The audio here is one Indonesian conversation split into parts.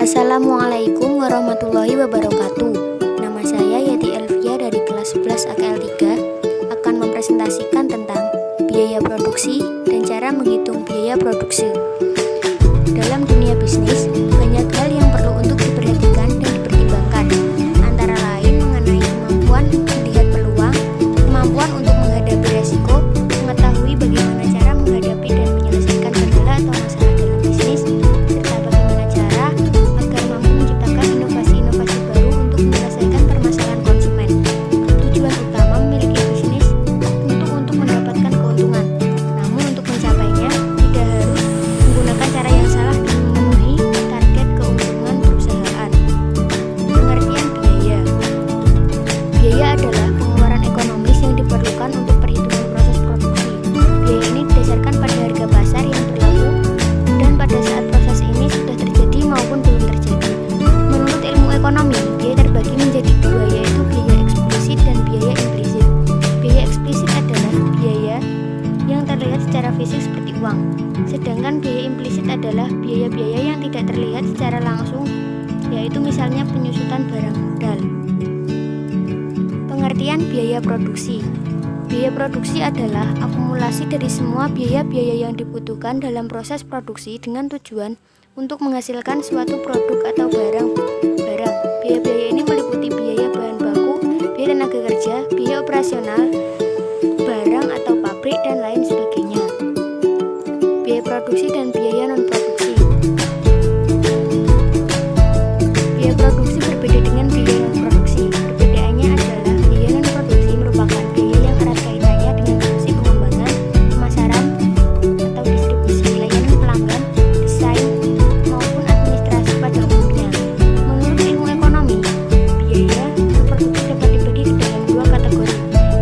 Assalamualaikum warahmatullahi wabarakatuh. Nama saya Yati Elvia dari kelas 11 AKL 3 akan mempresentasikan tentang biaya produksi dan cara menghitung biaya produksi. Dalam dunia bisnis, banyak hal yang perlu untuk diperhatikan dan dipertimbangkan, antara lain mengenai kemampuan melihat peluang, kemampuan untuk menghadapi resiko, mengetahui bagaimana cara menghadapi dan menyelesaikan kendala atau masalah dalam bisnis, serta bagaimana cara agar mampu menciptakan inovasi-inovasi baru untuk menyelesaikan permasalahan konsumen. Tujuan utama memiliki bisnis tentu untuk mendapatkan keuntungan, namun untuk mencapainya tidak harus menggunakan cara yang salah dan memenuhi target keuntungan perusahaan. Pengertian biaya. Biaya adalah pengeluaran ekonomis yang diperlukan untuk perhitungan proses produksi. Biaya ini didasarkan pada harga pasar yang berlaku dan pada saat proses ini sudah terjadi maupun belum terjadi. Menurut ilmu ekonomi, biaya terbagi menjadi dua, yaitu biaya eksplisit dan biaya implisit. Biaya eksplisit adalah biaya yang terlihat secara fisik seperti uang, sedangkan biaya implisit adalah biaya-biaya yang tidak terlihat secara langsung, yaitu misalnya penyusutan barang modal. Pengertian biaya produksi. Biaya produksi adalah akumulasi dari semua biaya-biaya yang dibutuhkan dalam proses produksi dengan tujuan untuk menghasilkan suatu produk atau barang. Biaya-biaya ini meliputi biaya bahan baku, biaya tenaga kerja, biaya operasional, barang atau pabrik, dan lain sebagainya. Biaya produksi dan biaya non-produksi. Biaya produksi berbeda dengan biaya non-produksi. Perbedaannya adalah biaya non-produksi merupakan biaya yang erat kaitannya dengan fungsi pengembangan, pemasaran atau distribusi, layanan pelanggan, desain, maupun administrasi pada umumnya. Menurut ilmu ekonomi, biaya non-produksi dapat dibagi ke dalam dua kategori,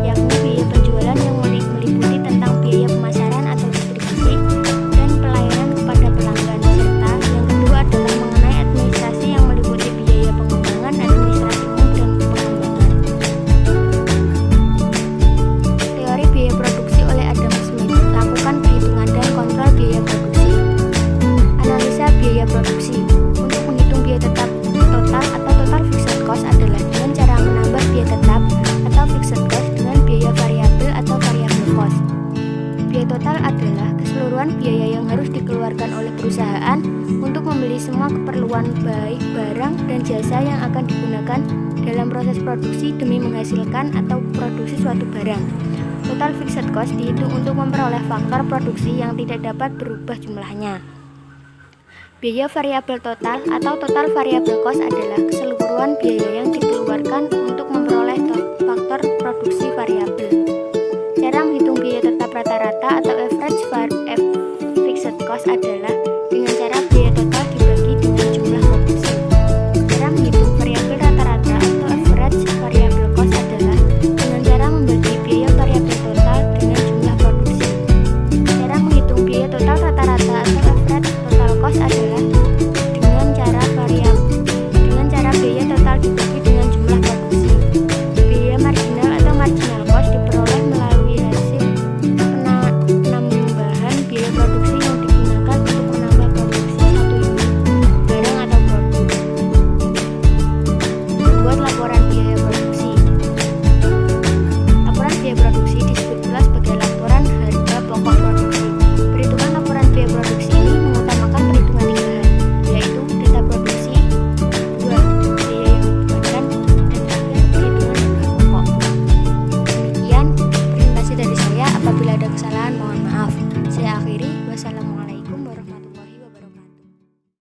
yakni biaya penjualan yang meliputi tentang biaya pemasaran atau distribusi dan pelayanan kepada pelanggan, serta yang kedua adalah mengenai administrasi yang meliputi biaya pengembangan, administrasi umum, dan pengembangan. Teori biaya produksi oleh Adam Smith. Lakukan perhitungan dan kontrol biaya produksi. Analisa biaya produksi. Untuk menghitung biaya tetap total atau total fixed cost adalah dengan cara menambah biaya tetap atau fixed cost dengan biaya variabel atau variable cost. Biaya total adalah keseluruhan biaya yang harus dikeluarkan oleh perusahaan untuk membeli semua keperluan baik barang dan jasa yang akan digunakan dalam proses produksi demi menghasilkan atau produksi suatu barang. Total fixed cost dihitung untuk memperoleh faktor produksi yang tidak dapat berubah jumlahnya. Biaya variabel total atau total variable cost adalah keseluruhan biaya yang dikeluarkan untuk memperoleh faktor produksi variabel. Cara menghitung biaya tetap rata-rata atau average fixed cost adalah dengan cara biaya total dibagi dengan jumlah produksi. Cara menghitung variabel rata-rata atau average variable cost adalah dengan cara membagi biaya variabel total dengan jumlah produksi. Cara menghitung biaya total rata-rata atau average total cost adalah dengan cara biaya total dibagi dengan jumlah produksi. Biaya marginal atau marginal cost diperoleh melalui hasil penambahan biaya produksi yang digunakan untuk menambah produksi satu unit barang atau produk. Membuat laporan biaya produksi. Laporan biaya produksi disebut pula sebagai laporan harga pokok produksi. Perhitungan laporan biaya produksi ini mengutamakan perhitungan 3 hal, yaitu data produksi, 2 biaya yang dibebankan, dan 3 perhitungan harga pokok. Demikian presentasi dari saya. Apabila ada kesalahan mohon maaf. Saya akhiri. Wassalamualaikum warahmatullahi wabarakatuh.